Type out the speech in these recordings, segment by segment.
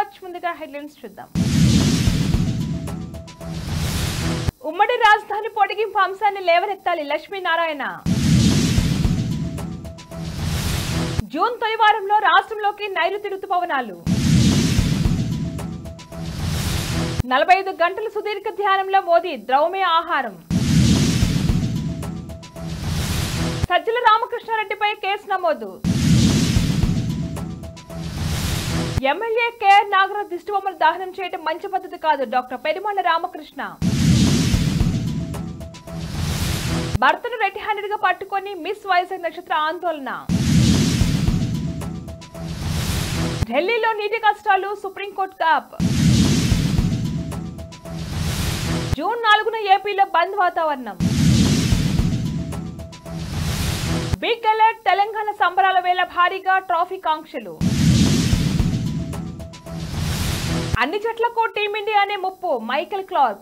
Watch ముందుగా headlines చూద్దాం. ఉమ్మడి రాజధాని పొడిగింపు అంశాన్ని లేవనెత్తాలి లక్ష్మీనారాయణ. జూన్ తొలి వారంలో రాష్ట్రంలోకి నైరుతి రుతుపవనాలు. 45 గంటల సుదీర్ఘ ధ్యానంలో మోదీ ద్రవమే ఆహారం. సజ్జల రామకృష్ణారెడ్డిపై కేసు నమోదు. ఎమ్మెల్యే కేఆర్ నాగరాజ్ దిష్టిబొమ్మలు దహనం చేయడం మంచి పద్ధతి కాదు డాక్టర్ పెరుమాళ్ల రామకృష్ణ. భర్తను రెడ్ హ్యాండెడ్ గా పట్టుకొని మిస్ వైజాగ్ నక్షత్ర ఆందోళన. ఢిల్లీలో నీటి కష్టాలు సుప్రీంకోర్టు కాప్. జూన్ 4న ఏపీలో బంద్ వాతావరణం. బిగ్ అలర్ట్ తెలంగాణ సంబరాల వేళ భారీగా ట్రాఫిక్ ఆంక్షలు. అన్ని జట్లకు టీమిండియానే ముప్పు మైకెల్ క్లార్క్.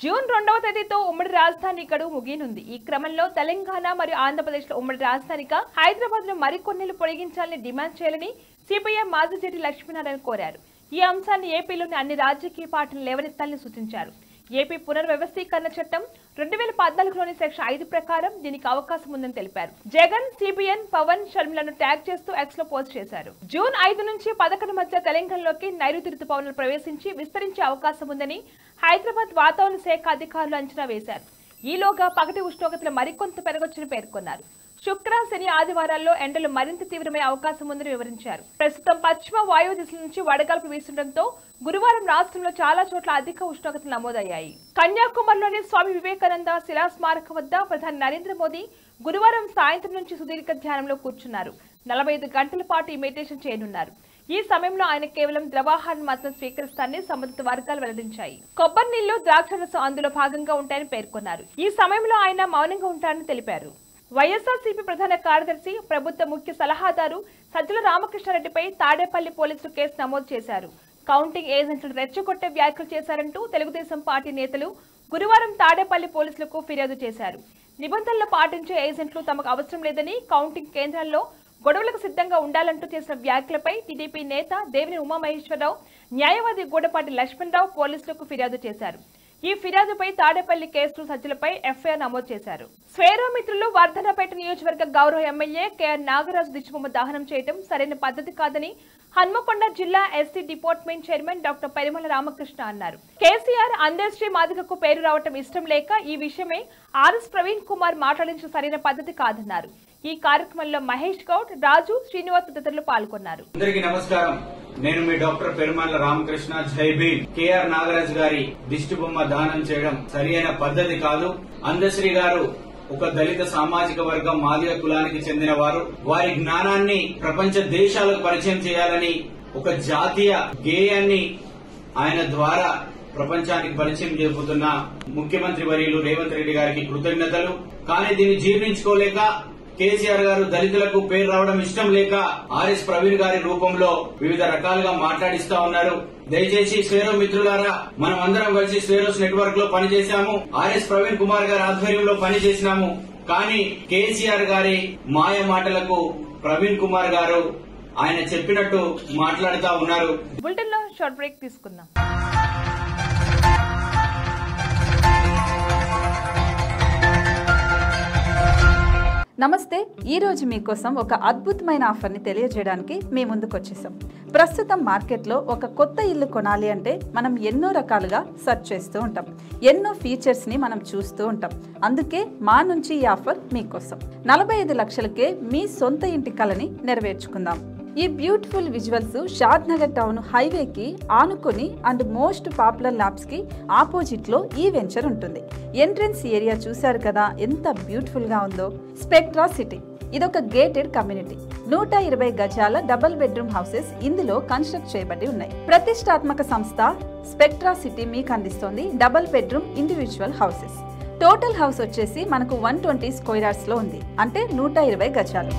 జూన్ 2వ తేదీతో ఉమ్మడి రాజధాని గడువు ముగియనుంది. ఈ క్రమంలో తెలంగాణ మరియు ఆంధ్రప్రదేశ్ లో ఉమ్మడి రాజధానిగా హైదరాబాద్ ను మరికొన్నేళ్లు పొడిగించాలని డిమాండ్ చేయాలని సిపిఎం మాజీ జడ్జి లక్ష్మీనారాయణ కోరారు. ఈ అంశాన్ని ఏపీలోని అన్ని రాజకీయ పార్టీలు లేవనెత్తాలని సూచించారు. ఏపీ పునర్వ్యవస్థీకరణ చట్టం 2014లోని సెక్షన్ 5 ప్రకారం దీనికి అవకాశం ఉందని తెలిపారు. జగన్, సిబిఎన్, పవన్, షర్మిలను ట్యాగ్ చేస్తూ ఎక్స్ లో పోస్ట్ చేశారు. జూన్ 5 నుంచి 11 మధ్య తెలంగాణలోకి నైరుతి రుతుపవనాలు ప్రవేశించి విస్తరించే అవకాశం ఉందని హైదరాబాద్ వాతావరణ శాఖ అధికారులు అంచనా వేశారు. ఈలోగా పగటి ఉష్ణోగ్రతలు మరికొంత పెరగొచ్చని పేర్కొన్నారు. శుక్ర, శని, ఆదివారాల్లో ఎండలు మరింత తీవ్రమయ్యే అవకాశం ఉందని వివరించారు. ప్రస్తుతం పశ్చిమ వాయువు దిశల నుంచి వడగాల్పు వీస్తుండటంతో గురువారం రాష్ట్రంలో చాలా చోట్ల అధిక ఉష్ణోగ్రతలు నమోదయ్యాయి. కన్యాకుమారిలోని స్వామి వివేకానంద శిలా స్మారక వద్ద ప్రధాని నరేంద్ర మోదీ గురువారం సాయంత్రం నుంచి సుదీర్ఘ ధ్యానంలో కూర్చున్నారు. 45 గంటల పాటు ఈ మెడిటేషన్ చేయనున్నారు. ఈ సమయంలో ఆయన కేవలం ద్రవాహారం మాత్రం స్వీకరిస్తారని సంబంధిత వర్గాలు వెల్లడించాయి. కొబ్బరి నీళ్లు, ద్రాక్షరసం అందులో భాగంగా ఉంటాయని పేర్కొన్నారు. ఈ సమయంలో ఆయన మౌనంగా ఉంటారని తెలిపారు. వైఎస్ఆర్సీపీ ప్రధాన కార్యదర్శి, ప్రభుత్వ ముఖ్య సలహాదారు సజ్జల రామకృష్ణారెడ్డిపై తాడేపల్లి పోలీసులు కేసు నమోదు చేశారు. కౌంటింగ్ ఏజెంట్లు రెచ్చగొట్టే వ్యాఖ్యలు చేశారంటూ తెలుగుదేశం పార్టీ నేతలు గురువారం తాడేపల్లి పోలీసులకు ఫిర్యాదు చేశారు. నిబంధనలు పాటించే ఏజెంట్లు తమకు అవసరం లేదని, కౌంటింగ్ కేంద్రాల్లో గొడవలకు సిద్ధంగా ఉండాలంటూ చేసిన వ్యాఖ్యలపై టీడీపీ నేత దేవినేని ఉమామహేశ్వరరావు, న్యాయవాది గూడపాటి లక్ష్మణరావు పోలీసులకు ఫిర్యాదు చేశారు. ఈ ఫిర్యాదుపై తాడేపల్లి కేసులు సజ్జలపై ఎఫ్ఐఆర్ నమోదు చేశారు. స్వేరో మిత్రులు వర్ధనపేట నియోజకవర్గ గౌరవ ఎమ్మెల్యే కేఆర్ నాగరాజు దిష్టిబొమ్మ దహనం చేయడం సరైన పద్ధతి కాదని హన్మకొండ జిల్లా SC department chairman doctor Perumalla Ramakrishna అన్నారు. కేసీఆర్ అందశ్రీ మాదిగకు పేరు రావటం ఇష్టం లేక ఈ విషయమై ఆర్ఎస్ ప్రవీణ్ కుమార్ మాట్లాడించడం సరైన పద్ధతి కాదన్నారు. ఈ కార్యక్రమంలో మహేష్ గౌడ్, రాజు, శ్రీనివాస్ తదితరులు పాల్గొన్నారు. అందరికీ నమస్కారం. నేను మీ డాక్టర్ పెరుమాళ్ల రామకృష్ణ. జై భీమ్. కేఆర్ నాగరాజ్ గారి దిష్టిబొమ్మ దానం చేయడం సరియైన పద్ధతి కాదు. అందశ్రీ గారు ఒక దళిత సామాజిక వర్గం మాదిగ కులానికి చెందిన వారు. వారి జ్ఞానాన్ని ప్రపంచ దేశాలకు పరిచయం చేయాలని ఒక జాతీయ గేయాన్ని ఆయన ద్వారా ప్రపంచానికి పరిచయం చేయబోతున్న ముఖ్యమంత్రి వర్యులు రేవంత్ రెడ్డి గారికి కృతజ్ఞతలు. కానీ దీన్ని జీర్ణించుకోలేక కేసీఆర్ గారు దళితులకు పేరు రావడం ఇష్టం లేక ఆర్ఎస్ ప్రవీణ్ గారి రూపంలో వివిధ రకాలుగా మాట్లాడిస్తా ఉన్నారు. దయచేసి స్వేరో మిత్రులారా, మనం అందరం కలిసి స్వేరోస్ నెట్వర్క్ లో పనిచేశాము. ఆర్ఎస్ ప్రవీణ్ కుమార్ గారి ఆధ్వర్యంలో పనిచేసినాము. కానీ కేసీఆర్ గారి మాయ మాటలకు ప్రవీణ్ కుమార్ గారు ఆయన చెప్పినట్టు మాట్లాడుతా ఉన్నారు. బులెటిన్ లో షార్ట్ బ్రేక్ తీసుకుందాం. నమస్తే. ఈరోజు మీకోసం ఒక అద్భుతమైన ఆఫర్ని తెలియజేయడానికి మీ ముందుకు వచ్చేసాం. ప్రస్తుతం మార్కెట్లో ఒక కొత్త ఇల్లు కొనాలి అంటే మనం ఎన్నో రకాలుగా సెర్చ్ చేస్తూ ఉంటాం. ఎన్నో ఫీచర్స్ని మనం చూస్తూ ఉంటాం. అందుకే మా నుంచి ఈ ఆఫర్ మీకోసం. 45 లక్షలకే మీ సొంత ఇంటి కలని నెరవేర్చుకుందాం. ఈ బ్యూటిఫుల్ విజువల్స్ షాద్ నగర్ టౌన్ హైవేకి ఆనుకొని అండ్ మోస్ట్ పాపులర్ ల్యాబ్స్ కి ఆపోజిట్ లో ఈ వెంచర్ ఉంటుంది. ఎంట్రన్స్ ఏరియా చూశారు కదా ఎంత బ్యూటిఫుల్ గా ఉందో. స్పెక్ట్రా సిటీ ఇదొక గేటెడ్ కమ్యూనిటీ. 120 గజాల డబుల్ బెడ్రూమ్ హౌసెస్ ఇందులో కన్స్ట్రక్ట్ చేయబడి ఉన్నాయి. ప్రతిష్టాత్మక సంస్థ స్పెక్ట్రా సిటీ మీకు అందిస్తోంది double bedroom individual houses. Total house వచ్చేసి మనకు 120 స్క్వేర్ యార్డ్స్ లో ఉంది, అంటే 120 గజాలు.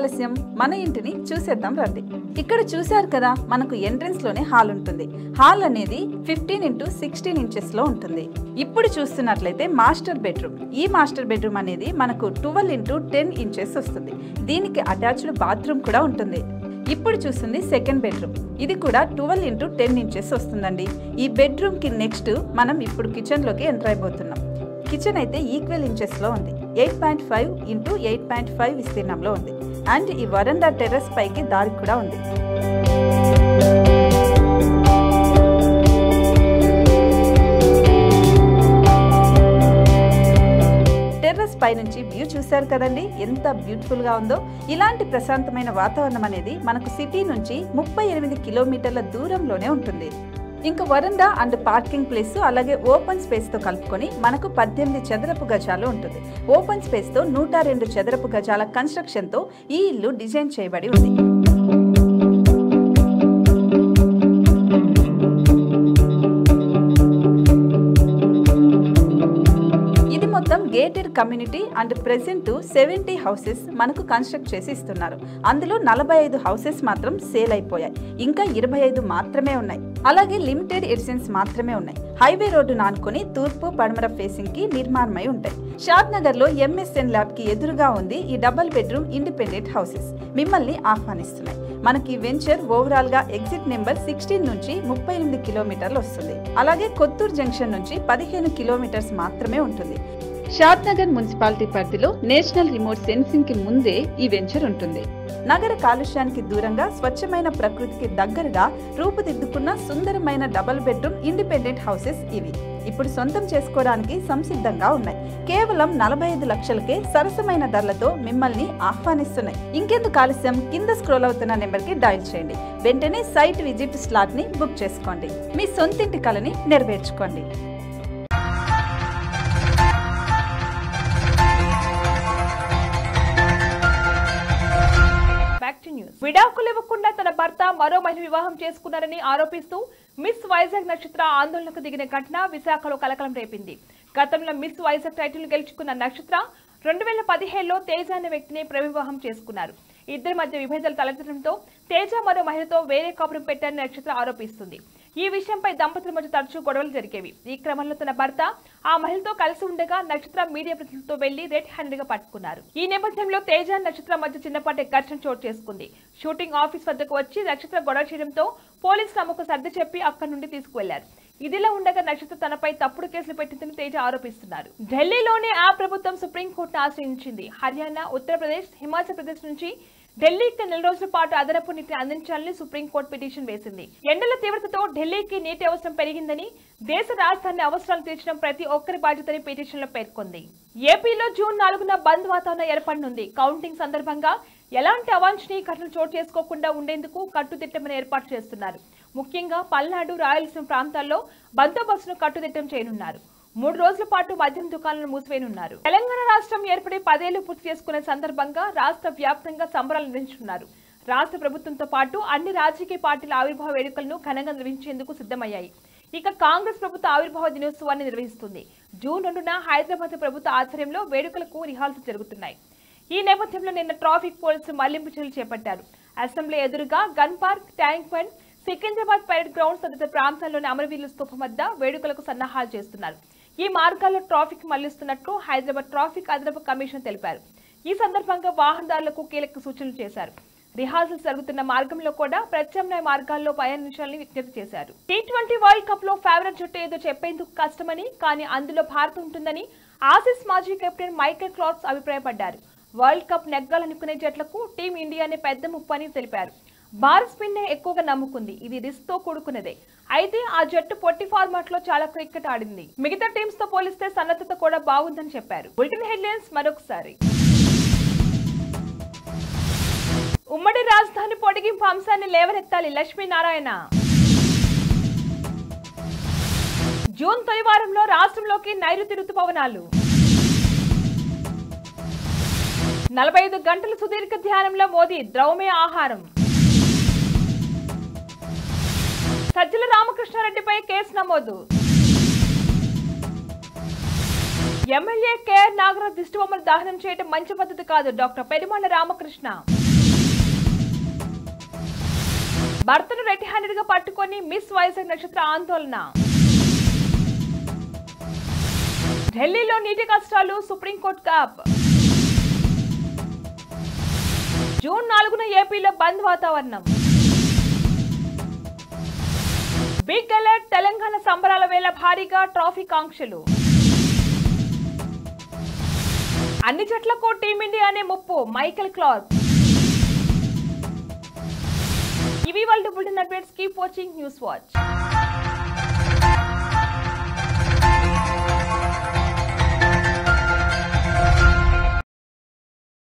ఆలస్యం, మన ఇంటిని చూసేద్దాం రండి. ఇక్కడ చూశారు కదా, మనకు ఎంట్రన్స్ లోనే హాల్ ఉంటుంది. హాల్ అనేది 15x16 ఇంచెస్ లో ఉంటుంది. ఇప్పుడు చూస్తున్నట్లయితే మాస్టర్ బెడ్రూమ్. ఈ మాస్టర్ బెడ్రూమ్ అనేది మనకు 12x10 ఇంచెస్ వస్తుంది. దీనికి అటాచ్డ్ బాత్రూమ్ కూడా ఉంటుంది. ఇప్పుడు చూస్తుంది సెకండ్ బెడ్రూమ్. ఇది కూడా 12x10 ఇంచెస్ వస్తుందండి. ఈ బెడ్రూమ్ కి నెక్స్ట్ మనం ఇప్పుడు కిచెన్ లోకి ఎంటర్ అయిపోతున్నాం. కిచెన్ అయితే ఈక్వల్ ఇంచెస్ లో ఉంది. 8.5 x 8.5 విస్తీర్ణంలో ఉంది. అండ్ ఈ వరండా టెర్రస్ పైకి దారి కూడా ఉంది. టెర్రస్ పై నుంచి వ్యూ చూశారు కదండి, ఎంత బ్యూటిఫుల్ గా ఉందో. ఇలాంటి ప్రశాంతమైన వాతావరణం అనేది మనకు సిటీ నుంచి 38 కిలోమీటర్ల దూరంలోనే ఉంటుంది. ఇంకా వరండా అండ్ పార్కింగ్ ప్లేస్ అలాగే ఓపెన్ స్పేస్ తో కలుపుకొని మనకు 18 చదరపు గజాలు ఉంటుంది. ఓపెన్ స్పేస్ తో 102 చదరపు గజాల కన్స్ట్రక్షన్ తో ఈ ఇల్లు డిజైన్ చేయబడి ఉంది. Gated community and present 70 houses మనకు కన్స్ట్రక్ట్ చేసి ఇస్తున్నారు. అందులో 45 హౌసెస్ మాత్రం సేల్ అయిపోయాయి. ఇంకా 25 మాత్రమే ఉన్నాయి. అలాగే లిమిటెడ్ ఎడిషన్స్ మాత్రమే ఉన్నాయి. హైవే రోడ్డు నానుకొని తూర్పు పడమర ఫేసింగ్ కి నిర్మాణమై ఉంటాయి. షాద్ నగర్ లో ఎంఎస్ఎన్ ల్యాబ్ కి ఎదురుగా ఉంది ఈ డబుల్ బెడ్రూమ్ ఇండిపెండెంట్ హౌసెస్. మిమ్మల్ని ఆహ్వానిస్తున్నాయి. మనకి వెంచర్ ఓవరాల్ గా ఎగ్జిట్ నెంబర్ 16 నుంచి 38 కిలోమీటర్లు వస్తుంది. అలాగే కొత్తూరు జంక్షన్ నుంచి 15 కిలోమీటర్స్ మాత్రమే ఉంటుంది. షాద్ నగర్ మున్సిపాలిటీ పరిధిలో నేషనల్ రిమోట్ సెన్సింగ్ కి ముందే ఈ వెంచర్ ఉంటుంది. నగర కాలుష్యానికి దూరంగా స్వచ్ఛమైన ప్రకృతికి దగ్గరగా రూపుదిద్దుకున్న సుందరమైన డబుల్ బెడ్రూమ్ ఇండిపెండెంట్ హౌసెస్ ఇవి. ఇప్పుడు సొంతం చేసుకోవడానికి సంసిద్ధంగా ఉన్నాయి. కేవలం 45 లక్షలకే సరసమైన ధరలతో మిమ్మల్ని ఆహ్వానిస్తున్నాయి. ఇంకెందుకు ఆలస్యం, కింద స్క్రోల్ అవుతున్న నెంబర్ కి డయల్ చేయండి. వెంటనే సైట్ విజిట్ స్లాట్ ని బుక్ చేసుకోండి. మీ సొంతింటి కలని నెరవేర్చుకోండి. విడాకులు ఇవ్వకుండా తన భర్త మరో మహిళ వివాహం చేసుకున్నారని ఆరోపిస్తూ మిస్ వైజాగ్ నక్షత్ర ఆందోళనకు దిగిన ఘటన విశాఖలో కలకలం రేపింది. గతంలో మిస్ వైజాగ్ టైటిల్ గెలుచుకున్న నక్షత్ర 2015లో తేజ అనే వ్యక్తిని ప్రేమవివాహం చేసుకున్నారు. ఇద్దరి మధ్య విభేదాలు తలెత్తడంతో తేజ మరో మహిళతో వేరే కాపురం పెట్టారని నక్షత్ర ఆరోపిస్తుంది. ఈ విషయంపై దంపతుల మధ్య తరచూ గొడవలు జరిగేవి. ఈ క్రమంలో తన భర్త ఆ మహిళతో కలిసి ఉండగా నక్షత్ర మీడియా ప్రతినిధులతో వెళ్లి రెడ్ హ్యాండెడ్ గా పట్టుకున్నారు. ఈ నేపథ్యంలో తేజ నక్షత్ర మధ్య చిన్నపాటి ఘర్షణ చోటు చేసుకుంది. షూటింగ్ ఆఫీస్ వద్దకు వచ్చి నక్షత్ర గొడవ చేయడంతో పోలీసులు ఆమెకు సర్ది చెప్పి అక్కడి నుండి తీసుకువెళ్లారు. ఇదిలా ఉండగా నక్షత్ర తనపై తప్పుడు కేసులు పెట్టిందని తేజ ఆరోపిస్తున్నారు. ఢిల్లీలోనే ఆ ప్రభుత్వం సుప్రీంకోర్టును ఆశ్రయించింది. హర్యానా, ఉత్తరప్రదేశ్, హిమాచల్ ప్రదేశ్ నుంచి ఢిల్లీకి 4 రోజుల పాటు అదనపు నీటిని అందించాలని సుప్రీంకోర్టు పిటిషన్ వేసింది. ఎండల తీవ్రతతో ఢిల్లీకి నీటి అవసరం పెరిగిందని, దేశ రాజధాని అవసరాలు తీర్చడం ప్రతి ఒక్కరి బాధ్యతని పిటిషన్లో పేర్కొంది. ఏపీలో జూన్ 4న బంద్ వాతావరణం ఏర్పడనుంది. కౌంటింగ్ సందర్భంగా ఎలాంటి అవాంఛనీయ ఘటనలు చోటు చేసుకోకుండా ఉండేందుకు కట్టుదిట్టమైన ఏర్పాటు చేస్తున్నారు. ముఖ్యంగా పల్నాడు, రాయలసీమ ప్రాంతాల్లో బందోబస్తును కట్టుదిట్టం చేయనున్నారు. 3 రోజుల పాటు మద్యం దుకాణాలను మూసివేయనున్నారు. తెలంగాణ రాష్ట్రం ఏర్పడి 10 ఏళ్లు పూర్తి చేసుకునే సందర్భంగా రాష్ట్ర వ్యాప్తంగా సంబరాలు నిర్వహించున్నారు. రాష్ట్ర ప్రభుత్వంతో పాటు అన్ని రాజకీయ పార్టీల ఆవిర్భావ వేడుకలను ఘనంగా నిర్వహించేందుకు సిద్ధమయ్యాయి. ఇక కాంగ్రెస్ ప్రభుత్వ ఆవిర్భావ దినోత్సవాన్ని నిర్వహిస్తుంది. జూన్ 2న హైదరాబాద్ ప్రభుత్వ ఆధ్వర్యంలో వేడుకలకు రిహార్సల్ జరుగుతున్నాయి. ఈ నేపథ్యంలో నిన్న ట్రాఫిక్ పోలీసులు మళ్లింపు చర్యలు చేపట్టారు. అసెంబ్లీ ఎదురుగా gun park, tank bund, Secunderabad parade grounds తదితర ప్రాంతాల్లోని అమరవీరుల స్తూపం వద్ద వేడుకలకు సన్నాహాలు చేస్తున్నారు. ఈ మార్గాల్లో ట్రాఫిక్ మళ్లిస్తున్నట్లు హైదరాబాద్ ట్రాఫిక్ అదనపు కమిషనర్ తెలిపారు. ఈ సందర్భంగా వాహనదారులకు కీలక సూచనలు చేశారు. రిహార్సల్స్ జరుగుతున్న మార్గంలో కూడా ప్రత్యామ్నాయ మార్గాల్లో పయనించాలని విజ్ఞప్తి చేశారు. T20 వరల్డ్ కప్ లో ఫేవరెట్ జట్టు ఏదో చెప్పేందుకు కష్టమని, కానీ అందులో భారత్ ఉంటుందని ఆసీస్ మాజీ కెప్టెన్ మైకేల్ క్లార్క్ అభిప్రాయపడ్డారు. వరల్డ్ కప్ నెగ్గాలనుకునే జట్లకు టీం ఇండియానే పెద్ద ముప్పు అని తెలిపారు. భారత్ స్పిన్ ఎక్కువగా నమ్ముకుంది. ఇది రిస్క్ తో కూడుకున్నదే. అయితే ఆ జట్టు పొట్టి ఫార్మాట్ లో చాలా క్రికెట్ ఆడింది. మిగతా టీమ్స్ తో పోలిస్తే సన్నద్ధత కూడా బాగుందని చెప్పారు. బులెటిన్ హెడ్లైన్స్ మరొకసారి. ఉమ్మడి రాజధాని పొడిగింపు అంశాన్ని లేవనెత్తాలి లక్ష్మీనారాయణ. జూన్ తొలి వారంలో రాష్ట్రంలోకి నైరుతి రుతుపవనాలు. 45 గంటల సుదీర్ఘ ధ్యానంలో మోదీ ద్రవమే ఆహారం. సజ్జల రామకృష్ణారెడ్డిపై కేసు నమోదు. ఎమ్మెల్యే కేఆర్ నాగరాజ్ దిష్టిబొమ్మలు దహనం చేయడం మంచి పద్ధతి కాదు. డాక్టర్ పెరుమాళ్ల రామకృష్ణ. భర్తను రెడ్ హ్యాండెడ్ గా పట్టుకొని మిస్ వైజాగ్ నక్షత్ర ఆందోళన. ఢిల్లీలో నీటి కష్టాలు, సుప్రీంకోర్టు కాప్. జూన్ 4న ఏపీలో బంద్ వాతావరణం. బిగ్ అలర్ట్, తెలంగాణ సంబరాల వేళ భారీగా ట్రాఫిక్ ఆంక్షలు. అన్ని జట్లకు టీమిండియానే ముప్పు, మైకెల్ క్లార్క్. ఇవి వాళ్ళ bulletin updates. Keep watching news watch.